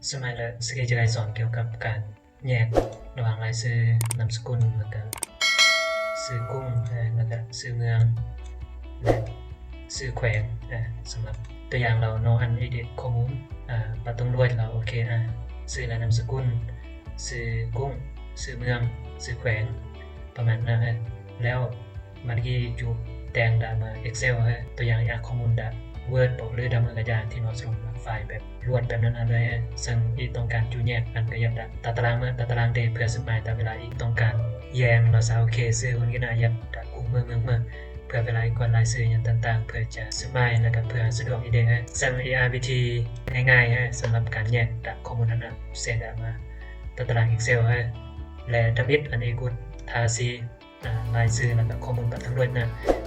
สมัยละสกีจะได้สอนเกี่ยวกับการแยกระหว่างรายชื่อนามสกุลแล้วก็ชื่อกุ้งแล้วก็ชื่อเมืองและชื่อแขวงสำหรับตัวอย่างเราเนาะอันนี้ข้อมูลปะต้องรวยเราโอเคชื่อและนามสกุลชื่อกุ้งชื่อเมืองชื่อแขวงประมาณนั้นแล้วเมื่อกี้จูแต่งดามา Excel ตัวอย่างข้อมูลดา Word บอกหรือดามือกระดานที่เราส่งไฟล์แบบรวดแบบนั้นเลยซึ่งอีต้องการจูแยกอันก็ยับตัดตารางเมื่อตัดตารางเดย์เพื่อสมัยแต่เวลาอีต้องการแยงเราสาวเคซื้อคนกินอายับดักกุ้งเมืองเพื่อเวลาอีกก่อนรายซื้ออย่างต่างๆเพื่อจะสมัยแล้วก็เพื่อสะดวกอีเดย์ซึ่ง ARBT ง่ายๆสำหรับการแยกดักข้อมูลนั้นเซตมาตัดตาราง Excel และทำอิดอันนี้กูทาซีรายชื่อแล้วก็ข้อมูลแบบทั้งรวด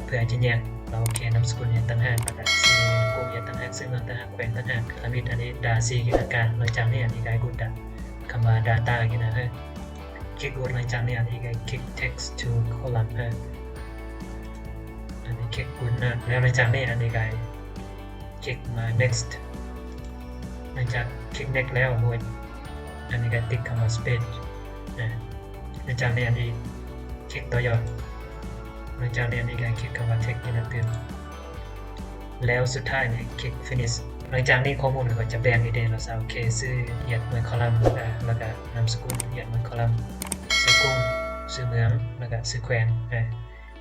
เพื่อจะแยกเราโอเคนามสกุลอย่างต่างหากแล้วก็ชื่อกลุ่มอย่างต่างหากซึ่งต่างหากแขวงต่างหากทำอิดอันนี้ดาซีกิจการหลังจากนี้อันนี้ได้กูดคำว่า data กินคลิกกูหลังจากนี้อันนี้ก็คลิก text to column อันนี้คลิกกูแล้วหลังจากนี้อันนี้ก็คลิกมา next หลังจากคลิก next แล้วอันนี้ก็ติ๊กคำว่า space หลังจากนี้อันนี้คลิกต่อยอดหลังจากนี้อันนี้ก็คลิกคำว่า text นี่นะเตือนแล้วสุดท้ายนี่คลิก finish หลังจากนี้ข้อมูลก็จะแบ่งอีเดนเราจะโอเคชื่อเหยียดเหมือนคอลัมน์แล้วก็นามสกุลเหยียดเหมือนคอลัมน์ชื่อกุ้งชื่อเมืองแล้วก็ชื่อแขวง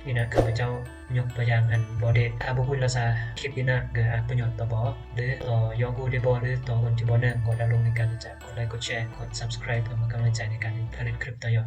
นี่นะข้าพเจ้ายกตัวอย่างอันบอเดตถ้าบุคคลเราจะคลิปนี้นะเกิดประโยชน์ต่อบอหรือต่อยองกูได้บอหรือต่อคนที่บอเนื่องกดดาวน์ลงในการจะกดไลค์กดแชร์กด subscribe เพื่อเป็นกำลังใจในการผลิตคลิปต่อยอด